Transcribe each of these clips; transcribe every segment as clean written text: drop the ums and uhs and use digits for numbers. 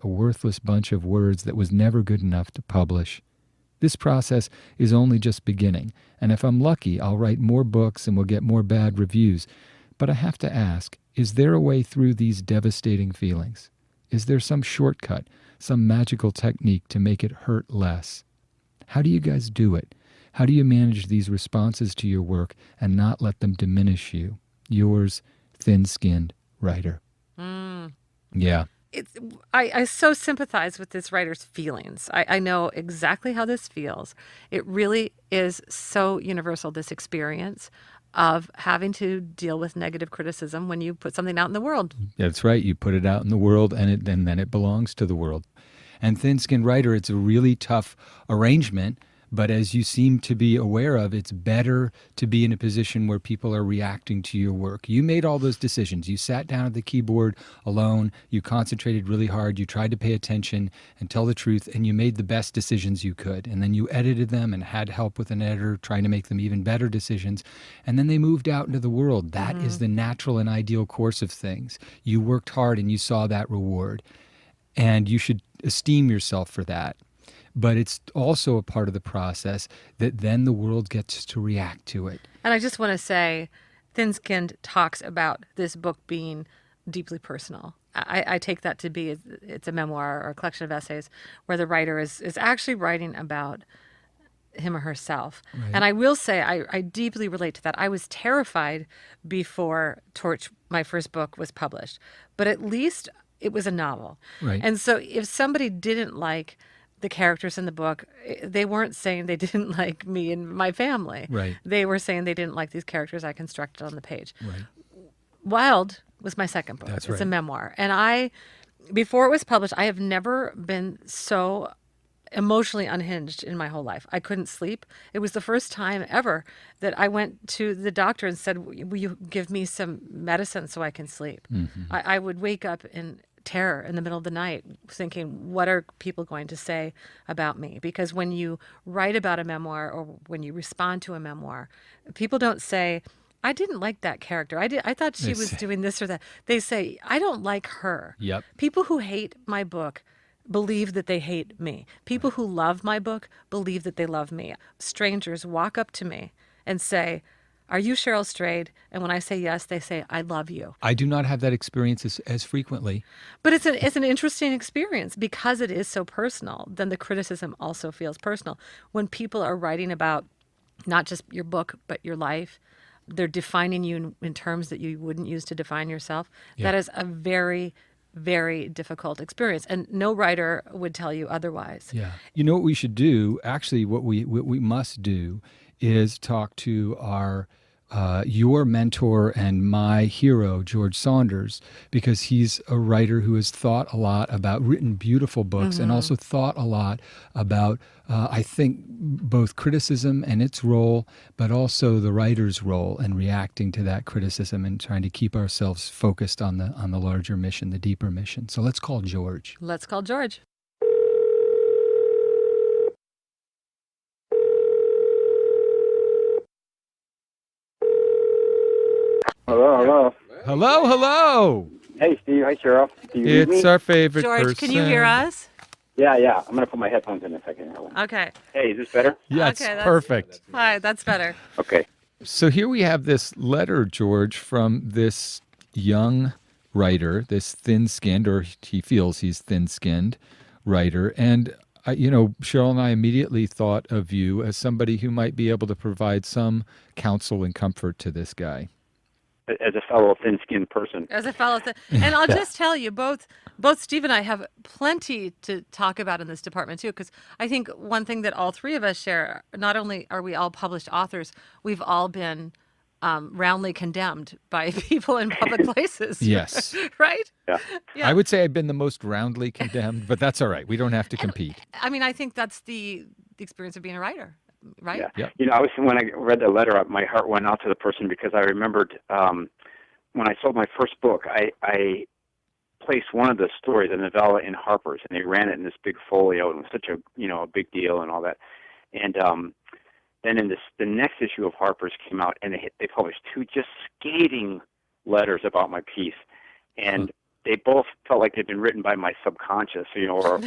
a worthless bunch of words that was never good enough to publish. This process is only just beginning, and if I'm lucky, I'll write more books and we'll get more bad reviews. But I have to ask, is there a way through these devastating feelings? Is there some shortcut, some magical technique to make it hurt less? How do you guys do it? How do you manage these responses to your work and not let them diminish you? Yours, thin-skinned writer. Yeah. I so sympathize with this writer's feelings. I know exactly how this feels. It really is so universal, this experience of having to deal with negative criticism when you put something out in the world. That's right. You put it out in the world, and then it belongs to the world. And thin-skinned writer, it's a really tough arrangement. But as you seem to be aware of, it's better to be in a position where people are reacting to your work. You made all those decisions. You sat down at the keyboard alone. You concentrated really hard. You tried to pay attention and tell the truth, and you made the best decisions you could. And then you edited them and had help with an editor trying to make them even better decisions. And then they moved out into the world. That is the natural and ideal course of things. You worked hard and you saw that reward. And you should esteem yourself for that. But it's also a part of the process that then the world gets to react to it. And I just want to say, Thin-Skinned talks about this book being deeply personal. I take that to be it's a memoir or a collection of essays where the writer is actually writing about him or herself. Right. And I will say I deeply relate to that. I was terrified before Torch, my first book, was published. But at least it was a novel. Right. And so if somebody didn't like the characters in the book, they weren't saying they didn't like me and my family. Right. They were saying they didn't like these characters I constructed on the page. Right. Wild was my second book. That's right. It's a memoir. And before it was published, I have never been so emotionally unhinged in my whole life. I couldn't sleep. It was the first time ever that I went to the doctor and said, will you give me some medicine so I can sleep? Mm-hmm. I would wake up in terror in the middle of the night thinking, what are people going to say about me? Because when you write about a memoir or when you respond to a memoir, people don't say, I didn't like that character. I thought she was doing this or that. They say, I don't like her. Yep. People who hate my book believe that they hate me. People who love my book believe that they love me. Strangers walk up to me and say, are you Cheryl Strayed? And when I say yes, they say, I love you. I do not have that experience as frequently. But it's an interesting experience because it is so personal. Then the criticism also feels personal. When people are writing about not just your book, but your life, they're defining you in terms that you wouldn't use to define yourself. Yeah. That is a very, very difficult experience. And no writer would tell you otherwise. Yeah. You know what we should do? Actually, what we must do is talk to your mentor and my hero, George Saunders, because he's a writer who has thought a lot about, written beautiful books, and also thought a lot about, I think, both criticism and its role, but also the writer's role in reacting to that criticism and trying to keep ourselves focused on the larger mission, the deeper mission. So let's call George. Let's call George. Hello. Hello. Hey, Steve. Hi, Cheryl. It's our favorite George, person. can you hear us? Yeah. I'm going to put my headphones in a second. Okay. Hey, is this better? Yeah, it's perfect. Hi, that's better. Okay. So here we have this letter, George, from this young writer, this thin-skinned, or he feels he's thin-skinned writer. And, Cheryl and I immediately thought of you as somebody who might be able to provide some counsel and comfort to this guy. As a fellow thin-skinned person. And I'll just tell you, both Steve and I have plenty to talk about in this department too, because I think one thing that all three of us share, not only are we all published authors, we've all been roundly condemned by people in public places. Yes. Right? Yeah. I would say I've been the most roundly condemned, but that's all right. We don't have to compete. I mean, I think that's the experience of being a writer. Right? Yeah. Yep. When I read the letter, my heart went out to the person because I remembered when I sold my first book, I placed one of the stories, a novella, in Harper's, and they ran it in this big folio, and it was such a big deal and all that. And then in the next issue of Harper's came out, and they published two just scathing letters about my piece. And they both felt like they'd been written by my subconscious, or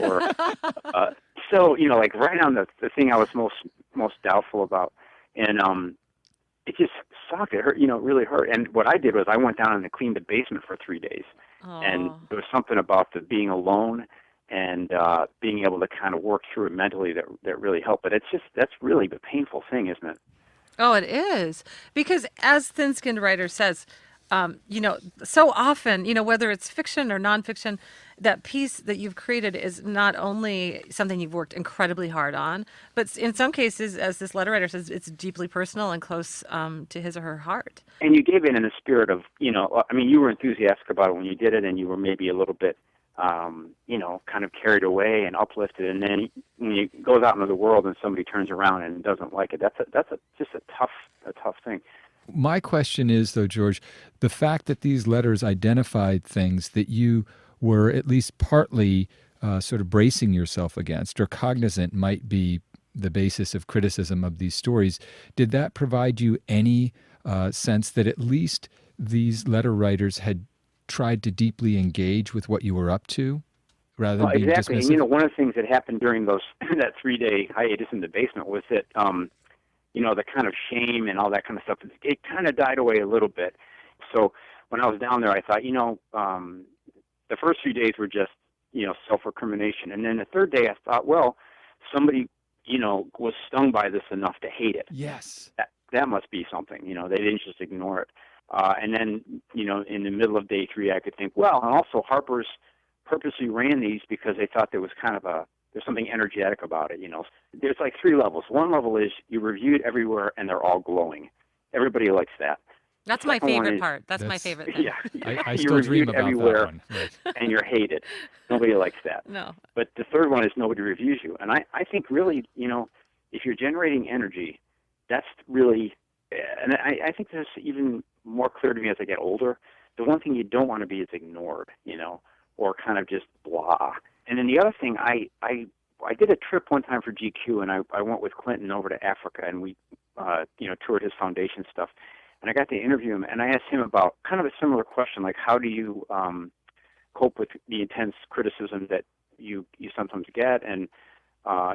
so, like right on the thing I was most doubtful about, and it just sucked. It hurt, it really hurt. And what I did was I went down and cleaned the basement for 3 days, and Oh. there was something about the being alone and being able to kind of work through it mentally that really helped. But that's really the painful thing, isn't it? Oh, it is. Because as Thin Skinned Writer says, so often, whether it's fiction or nonfiction, that piece that you've created is not only something you've worked incredibly hard on, but in some cases, as this letter writer says, it's deeply personal and close to his or her heart. And you gave it in a spirit of, you were enthusiastic about it when you did it, and you were maybe a little bit, kind of carried away and uplifted. And then when you goes out into the world and somebody turns around and doesn't like it, that's just a tough thing. My question is, though, George, the fact that these letters identified things that you were at least partly sort of bracing yourself against or cognizant might be the basis of criticism of these stories, did that provide you any sense that at least these letter writers had tried to deeply engage with what you were up to rather than being exactly. dismissive? And, one of the things that happened during that 3-day hiatus in the basement was that, the kind of shame and all that kind of stuff, it kind of died away a little bit. So when I was down there, I thought, the first few days were just, self-recrimination. And then the third day, I thought, well, somebody, was stung by this enough to hate it. Yes. That must be something. They didn't just ignore it. And then, in the middle of day 3, I could think, well, and also Harper's purposely ran these because they thought there was kind of there's something energetic about it. There's like 3 levels. One level is you review it everywhere and they're all glowing. Everybody likes that. That's my Second one favorite is- part. That's my favorite thing. Yeah. I You still dream reviewed about everywhere that one. Right. and you're hated. Nobody likes that. No. But the third one is nobody reviews you. And I think really, if you're generating energy, that's really, and I think this is even more clear to me as I get older. The one thing you don't want to be is ignored, or kind of just blah. And then the other thing, I did a trip one time for GQ, and I went with Clinton over to Africa, and we, toured his foundation stuff. And I got to interview him, and I asked him about kind of a similar question, like how do you cope with the intense criticism that you sometimes get, and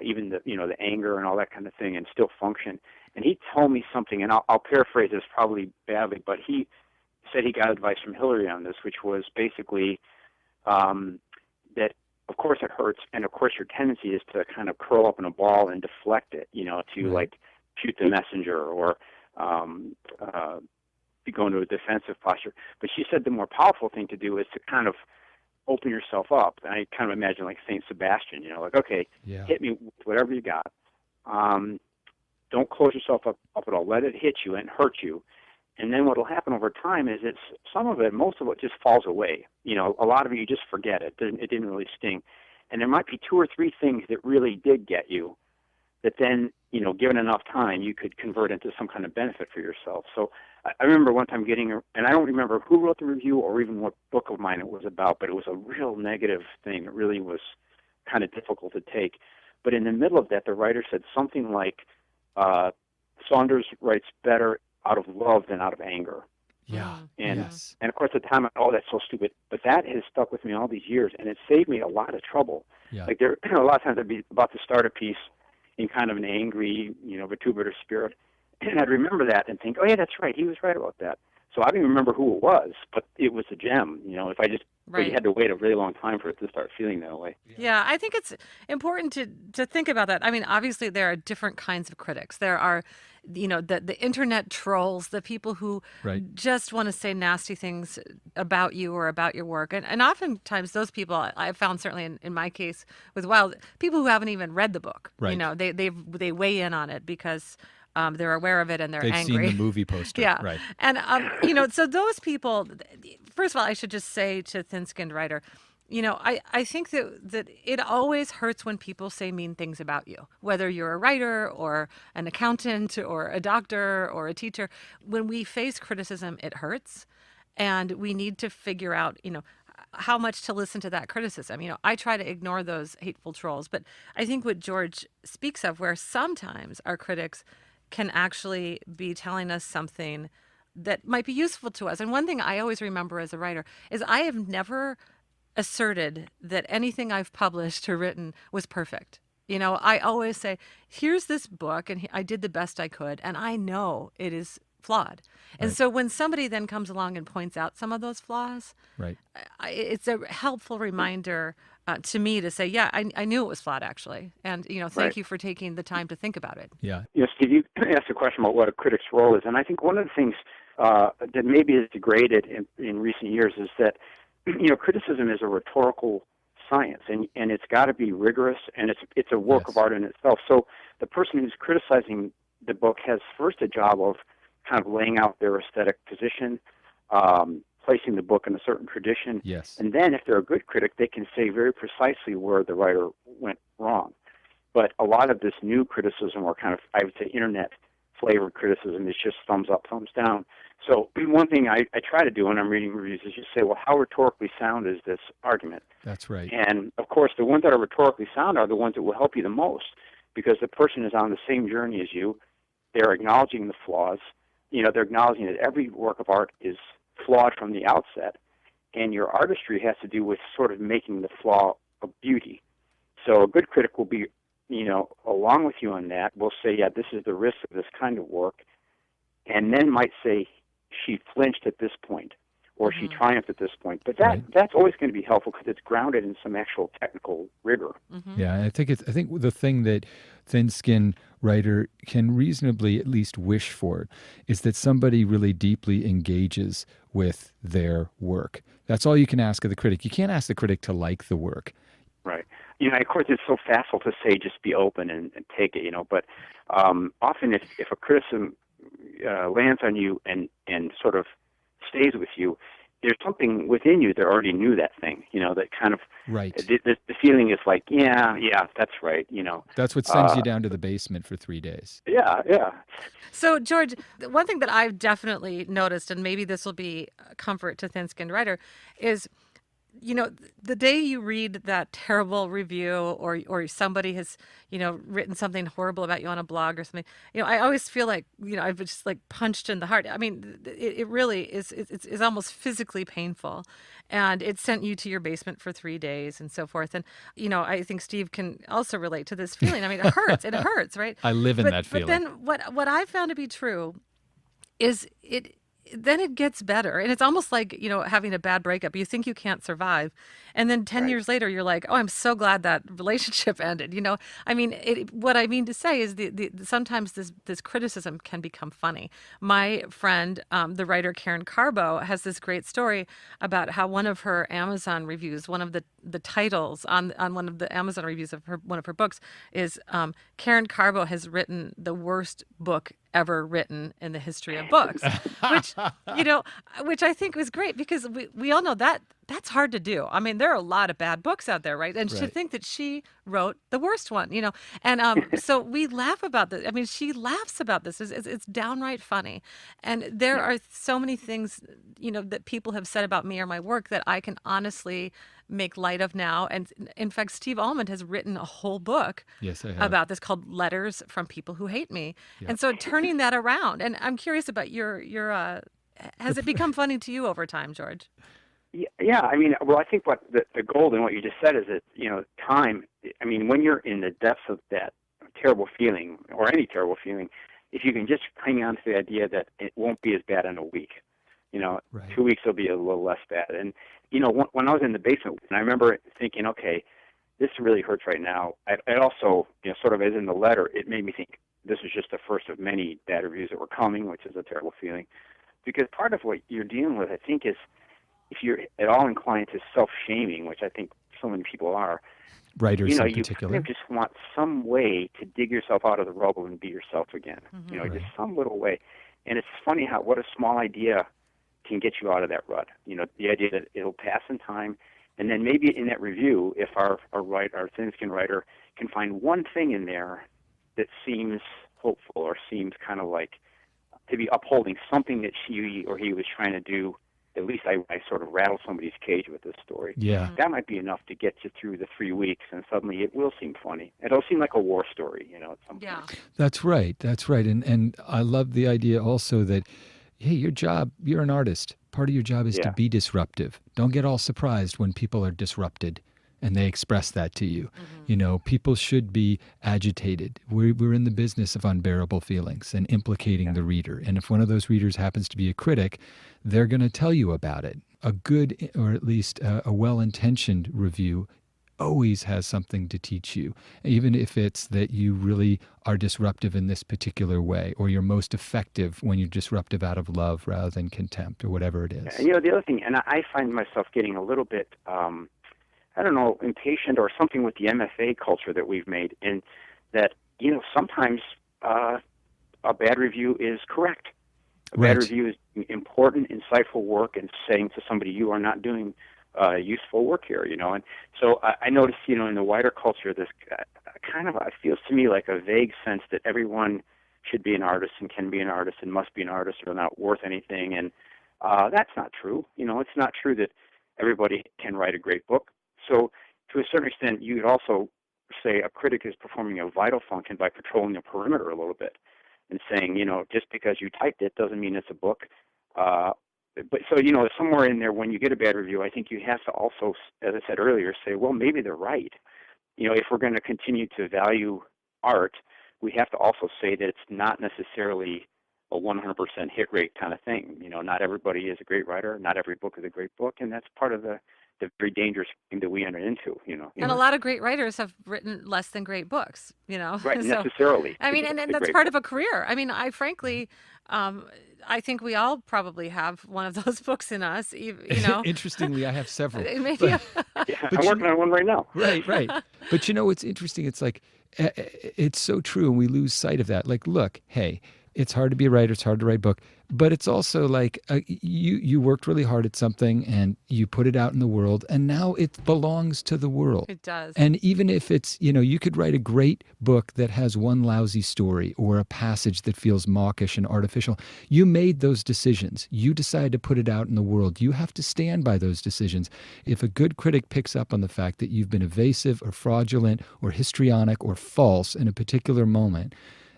even the anger and all that kind of thing, and still function. And he told me something, and I'll paraphrase this probably badly, but he said he got advice from Hillary on this, which was basically that of course it hurts, and of course your tendency is to kind of curl up in a ball and deflect it, to like shoot the messenger or go into a defensive posture. But she said the more powerful thing to do is to kind of open yourself up. And I kind of imagine like Saint Sebastian, like, okay, hit me with whatever you got. Don't close yourself up at all. Let it hit you and hurt you. And then what will happen over time is most of it just falls away. A lot of it you just forget it. It didn't really sting. And there might be 2 or 3 things that really did get you that then, given enough time, you could convert into some kind of benefit for yourself. So I remember one time and I don't remember who wrote the review or even what book of mine it was about, but it was a real negative thing. It really was kind of difficult to take. But in the middle of that, the writer said something like, Saunders writes better out of love than out of anger. Yeah. And Yes. and of course at the time, that's so stupid. But that has stuck with me all these years, and it saved me a lot of trouble. Yeah. Like there, a lot of times I'd be about to start a piece in kind of an angry, vituperous spirit, and I'd remember that and think, oh yeah, that's right, he was right about that. So I don't even remember who it was, but it was a gem. If I just, but you had to wait a really long time for it to start feeling that way. Yeah, I think it's important to think about that. I mean, obviously there are different kinds of critics. There are, the internet trolls, the people who just want to say nasty things about you or about your work. And oftentimes those people, I've found certainly in my case with Wild, people who haven't even read the book. Right. They weigh in on it because they're aware of it and they're They've angry. seen the movie poster. Yeah. Right. And, so those people, first of all, I should just say to Thin Skinned Writer, I think that it always hurts when people say mean things about you, whether you're a writer or an accountant or a doctor or a teacher. When we face criticism, it hurts. And we need to figure out, how much to listen to that criticism. I try to ignore those hateful trolls. But I think what George speaks of, where sometimes our critics can actually be telling us something that might be useful to us. And one thing I always remember as a writer is I have never asserted that anything I've published or written was perfect. I always say, here's this book, and I did the best I could, and I know it is flawed. And Right. so when somebody then comes along and points out some of those flaws, Right. it's a helpful reminder to me to say, yeah, I knew it was flawed, actually. And, thank you for taking the time to think about it. Yeah. Steve, you asked a question about what a critic's role is, and I think one of the things that maybe is degraded in recent years is that criticism is a rhetorical science, and it's got to be rigorous, and it's a work Yes. of art in itself. So the person who's criticizing the book has first a job of kind of laying out their aesthetic position, placing the book in a certain tradition, Yes. and then if they're a good critic, they can say very precisely where the writer went wrong. But a lot of this new criticism, or kind of, I would say, internet-flavored criticism, is just thumbs up, thumbs down. So one thing I try to do when I'm reading reviews is just say, well, how rhetorically sound is this argument? That's right. And, of course, the ones that are rhetorically sound are the ones that will help you the most, because the person is on the same journey as you. They're acknowledging the flaws. They're acknowledging that every work of art is flawed from the outset, and your artistry has to do with sort of making the flaw a beauty. So a good critic will be, along with you on that, will say, yeah, this is the risk of this kind of work, and then might say, she flinched at this point, or she triumphed at this point. But that's always going to be helpful because it's grounded in some actual technical rigor. Yeah, I think the thing that thin-skinned writer can reasonably at least wish for is that somebody really deeply engages with their work. That's all you can ask of the critic. You can't ask the critic to like the work. Right. Of course, it's so facile to say just be open and take it, but often if a criticism lands on you and sort of stays with you, there's something within you that already knew that thing, that kind of, Right. The feeling is like, yeah, that's right, That's what sends you down to the basement for 3 days. Yeah. So, George, one thing that I've definitely noticed, and maybe this will be a comfort to thin-skinned writer, is the day you read that terrible review or somebody has, written something horrible about you on a blog or something, I always feel like, I've just like punched in the heart. I mean, it really is, it's almost physically painful, and it sent you to your basement for 3 days and so forth. And, I think Steve can also relate to this feeling. I mean, it hurts, right? I live in that feeling. But then what I found to be true is then it gets better. And it's almost like, having a bad breakup. You think you can't survive. And then 10 years later, you're like, oh, I'm so glad that relationship ended. I mean, what I mean to say is sometimes this criticism can become funny. My friend, the writer Karen Carbo, has this great story about how one of her Amazon reviews, one of the titles on one of the Amazon reviews of one of her books is Karen Carbo has written the worst book ever written in the history of books, which I think was great because we all know that that's hard to do. I mean, there are a lot of bad books out there, right? And to think that she wrote the worst one, and so we laugh about this. I mean, she laughs about this. It's downright funny. And there are so many things, that people have said about me or my work that I can honestly make light of now. And in fact, Steve Almond has written a whole book Yes, I have. about this called Letters from People Who Hate Me. And so turning that around, and I'm curious about your has it become funny to you over time, George? Yeah. I mean, well, I think what the gold in what you just said is that, time, I mean, when you're in the depths of that terrible feeling or any terrible feeling, if you can just hang on to the idea that it won't be as bad in a week, Right. 2 weeks will be a little less bad. And, when I was in the basement, and I remember thinking, okay, this really hurts right now. I also, sort of as in the letter, it made me think this is just the first of many bad reviews that were coming, which is a terrible feeling. Because part of what you're dealing with, I think, is if you're at all inclined to self-shaming, which I think so many people are, Writers in you particular. kind of just want some way to dig yourself out of the rubble and be yourself again. Right. Just some little way. And it's funny what a small idea can get you out of that rut. The idea that it'll pass in time, and then maybe in that review, if our thin-skinned writer can find one thing in there that seems hopeful or seems kind of like to be upholding something that she or he was trying to do. At least I sort of rattle somebody's cage with this story. Yeah. That might be enough to get you through the 3 weeks, and suddenly it will seem funny. It'll seem like a war story, at some point. Yeah. That's right. And I love the idea also that, hey, you're an artist. Part of your job is to Yeah. be disruptive. Don't get all surprised when people are disrupted and they express that to you. Hmm. You know, people should be agitated. We're in the business of unbearable feelings and implicating Yeah. the reader. And if one of those readers happens to be a critic, they're going to tell you about it. A good, or at least a well-intentioned review always has something to teach you, even if it's that you really are disruptive in this particular way, or you're most effective when you're disruptive out of love rather than contempt, or whatever it And is. the other thing, and I find myself getting a little bit, I don't know, impatient or something with the MFA culture that we've made, and that, sometimes a bad review is correct. A bad Right. review is important, insightful work, and saying to somebody, you are not doing useful work here, And so I notice, in the wider culture, this kind of, it feels to me like a vague sense that everyone should be an artist and can be an artist and must be an artist or not worth anything. And that's not true. It's not true that everybody can write a great book. So to a certain extent, you could also say a critic is performing a vital function by patrolling the perimeter a little bit and saying, just because you typed it doesn't mean it's a book. But so, somewhere in there, when you get a bad review, I think you have to also, as I said earlier, say, well, maybe they're right. If we're going to continue to value art, we have to also say that it's not necessarily a 100% hit rate kind of thing. Not everybody is a great writer. Not every book is a great book. And that's part of the very dangerous thing that we enter into. And a lot of great writers have written less than great books. Right, So, necessarily. I mean, It's and a that's great part book. of a career. I mean, I frankly, I think we all probably have one of those books in us, Interestingly, I have several. maybe. But, Yeah, but I'm working on one right now. right, right. But what's interesting? It's like, it's so true, and we lose sight of that. Like, look, hey, it's hard to be a writer. It's hard to write a book, but it's also like you worked really hard at something and you put it out in the world, and now it belongs to the world. It does. And even if it's, you could write a great book that has one lousy story or a passage that feels mawkish and artificial. You made those decisions. You decided to put it out in the world. You have to stand by those decisions. If a good critic picks up on the fact that you've been evasive or fraudulent or histrionic or false in a particular moment,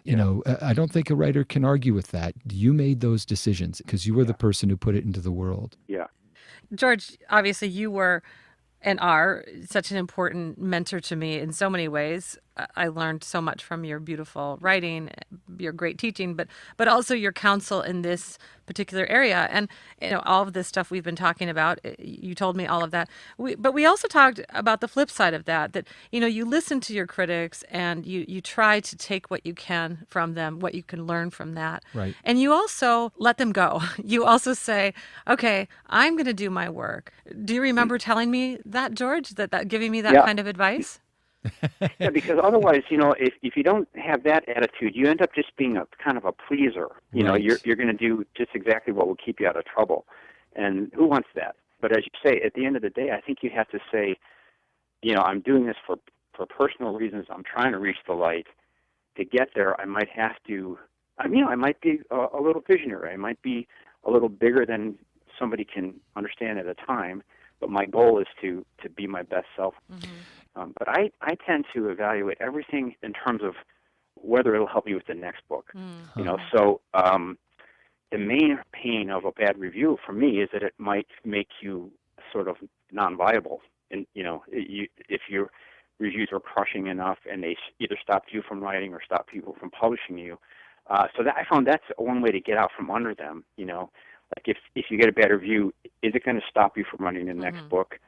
I don't think a writer can argue with that. You made those decisions because you were the person who put it into the world. Yeah. George, obviously you were and are such an important mentor to me in so many ways. I learned so much from your beautiful writing, your great teaching, but also your counsel in this particular area. And all of this stuff we've been talking about, you told me all of that. But we also talked about the flip side of that you listen to your critics and you try to take what you can from them, what you can learn from that. Right. And you also let them go. You also say, okay, I'm going to do my work. Do you remember telling me that, George, that giving me that Yeah. kind of advice? Yeah, because otherwise, if you don't have that attitude, you end up just being a kind of a pleaser. Right. You're going to do just exactly what will keep you out of trouble. And who wants that? But as you say, at the end of the day, I think you have to say, I'm doing this for personal reasons. I'm trying to reach the light. To get there, I might have to, I might be a little visionary. I might be a little bigger than somebody can understand at a time. But my goal is to be my best self. Mm-hmm. But I tend to evaluate everything in terms of whether it'll help me with the next book. Mm-hmm. So the main pain of a bad review for me is that it might make you sort of non-viable. And if your reviews are crushing enough and they either stop you from writing or stop people from publishing you. So that I found that's one way to get out from under them. Like if you get a bad review, is it going to stop you from writing the next Mm-hmm. book?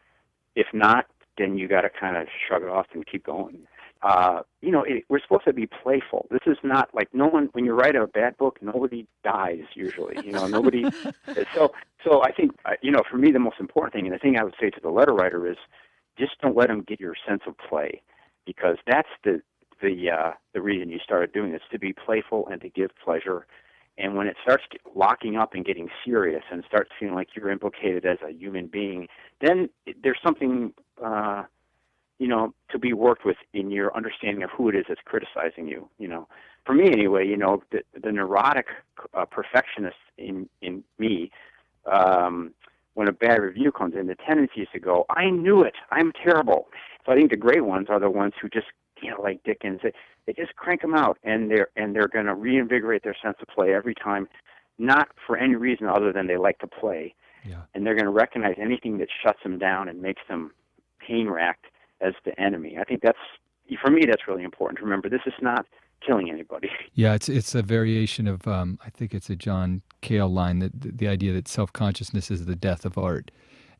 If not, then you got to kind of shrug it off and keep going. We're supposed to be playful. This is not like no one. When you write a bad book, nobody dies usually. Nobody. So I think for me the most important thing, and the thing I would say to the letter writer is, just don't let them get your sense of play, because that's the reason you started doing this, to be playful and to give pleasure. And when it starts locking up and getting serious and starts feeling like you're implicated as a human being, then there's something, to be worked with in your understanding of who it is that's criticizing you. For me anyway, the neurotic perfectionist in me, when a bad review comes in, the tendency is to go, I knew it, I'm terrible. So I think the great ones are the ones who just, like Dickens, they just crank them out, and they're going to reinvigorate their sense of play every time not for any reason other than they like to play. Yeah. And they're going to recognize anything that shuts them down and makes them pain-racked as the enemy. I think for me, that's really important to remember. This is not killing anybody. Yeah, it's a variation of I think it's a John Cale line, that the idea that self-consciousness is the death of art.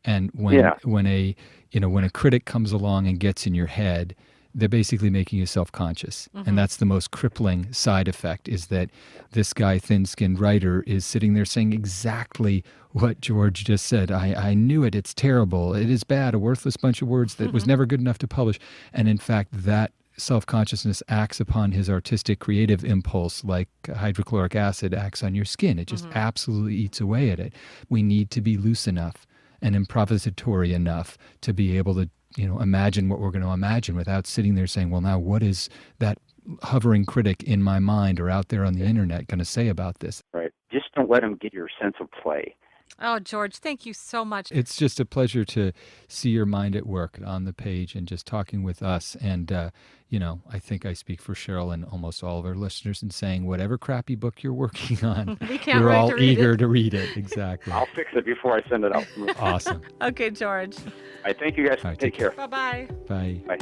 And when a critic comes along and gets in your head, they're basically making you self-conscious. Mm-hmm. And that's the most crippling side effect, is that this guy, thin-skinned writer, is sitting there saying exactly what George just said. I knew it. It's terrible. It is bad. A worthless bunch of words that was never good enough to publish. And in fact, that self-consciousness acts upon his artistic creative impulse like hydrochloric acid acts on your skin. It just absolutely eats away at it. We need to be loose enough and improvisatory enough to be able to, imagine what we're going to imagine without sitting there saying, well, now what is that hovering critic in my mind or out there on the internet going to say about this? Right. Just don't let them get your sense of play. Oh, George, thank you so much. It's just a pleasure to see your mind at work on the page and just talking with us. And, I think I speak for Cheryl and almost all of our listeners in saying whatever crappy book you're working on, We can't we're wait all to read eager it. to read it. Exactly. I'll fix it before I send it out. Awesome. Okay, George. I thank you guys. All right, Take care. Bye-bye. Bye. Bye.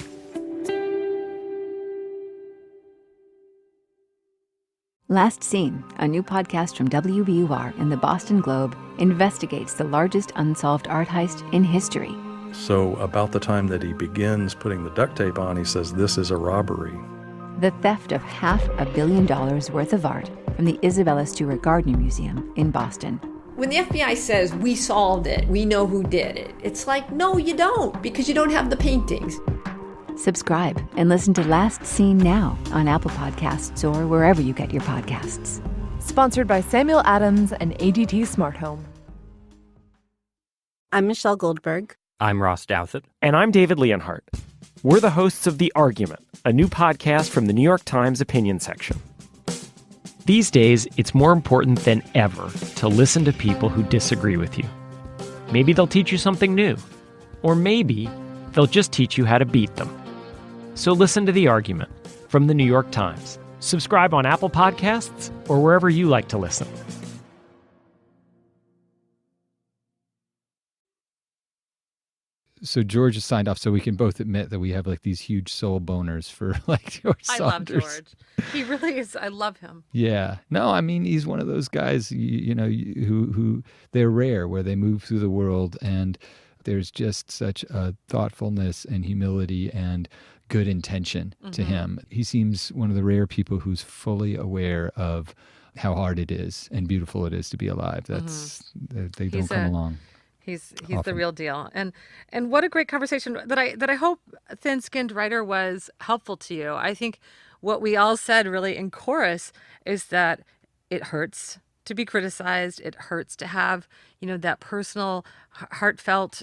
Last Seen, a new podcast from WBUR and the Boston Globe, investigates the largest unsolved art heist in history. So about the time that he begins putting the duct tape on, he says, this is a robbery. The theft of $500 million worth of art from the Isabella Stewart Gardner Museum in Boston. When the FBI says, we solved it, we know who did it, it's like, no, you don't, because you don't have the paintings. Subscribe and listen to Last Seen now on Apple Podcasts or wherever you get your podcasts. Sponsored by Samuel Adams and ADT Smart Home. I'm Michelle Goldberg. I'm Ross Douthat. And I'm David Leonhardt. We're the hosts of The Argument, a new podcast from the New York Times opinion section. These days, it's more important than ever to listen to people who disagree with you. Maybe they'll teach you something new. Or maybe they'll just teach you how to beat them. So listen to The Argument from the New York Times. Subscribe on Apple Podcasts or wherever you like to listen. So George has signed off, so we can both admit that we have like these huge soul boners for like George I love Saunders. George. He really is. I love him. Yeah. No, I mean, he's one of those guys, who they're rare, where they move through the world and there's just such a thoughtfulness and humility and good intention to him. He seems one of the rare people who's fully aware of how hard it is and beautiful it is to be alive. They don't come along. He's Often. the real deal, and what a great conversation that I hope Thin-Skinned Writer was helpful to you. I think what we all said really in chorus is that it hurts to be criticized. It hurts to have that personal, heartfelt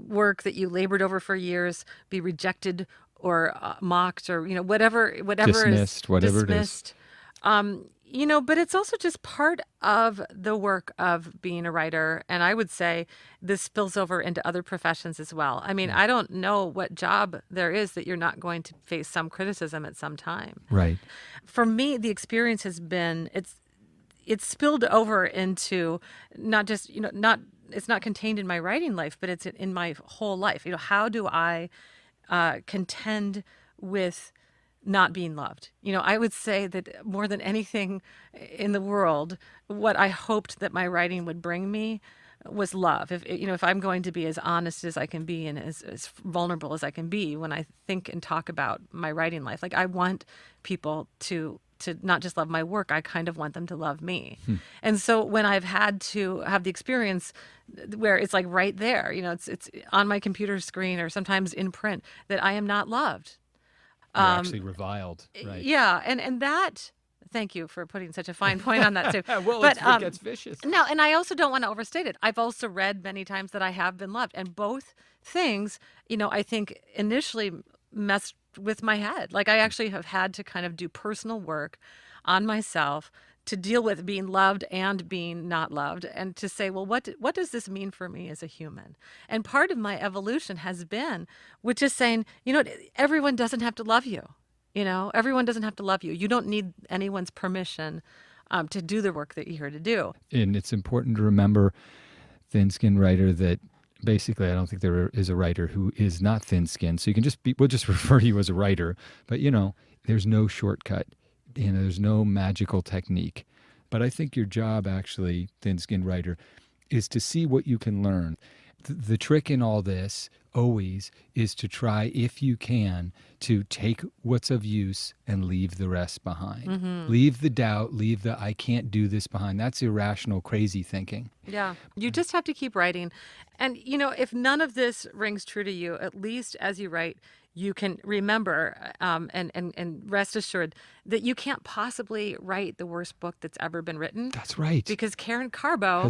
work that you labored over for years be rejected or mocked or whatever Dismissed, is whatever dismissed. But it's also just part of the work of being a writer. And I would say this spills over into other professions as well. I mean, I don't know what job there is that you're not going to face some criticism at some time. Right. For me, the experience has been, it's spilled over into not just, it's not contained in my writing life, but it's in my whole life. How do I contend with not being loved? I would say that more than anything in the world, what I hoped that my writing would bring me was love. If I'm going to be as honest as I can be and as vulnerable as I can be when I think and talk about my writing life, like I want people to not just love my work, I kind of want them to love me. And so when I've had to have the experience where it's like right there, it's on my computer screen or sometimes in print that I am not loved. You're actually reviled, right? Yeah, and that. Thank you for putting such a fine point on that too. Well, but it gets vicious. No, and I also don't want to overstate it. I've also read many times that I have been loved, and both things, I think initially messed with my head. Like I actually have had to kind of do personal work on myself to deal with being loved and being not loved, and to say, well, what does this mean for me as a human? And part of my evolution has been, which is saying, everyone doesn't have to love you. Everyone doesn't have to love you. You don't need anyone's permission to do the work that you're here to do. And it's important to remember, thin-skinned writer, that basically I don't think there is a writer who is not thin-skinned. So you can we'll just refer to you as a writer. But, there's no shortcut. There's no magical technique. But I think your job, actually, thin-skinned writer, is to see what you can learn. The trick in all this always is to try, if you can, to take what's of use and leave the rest behind. Mm-hmm. Leave the doubt, leave the I can't do this behind. That's irrational, crazy thinking. Yeah. You just have to keep writing. And, if none of this rings true to you, at least as you write, you can remember and rest assured that you can't possibly write the worst book that's ever been written. That's right. Because Karen Carbo Has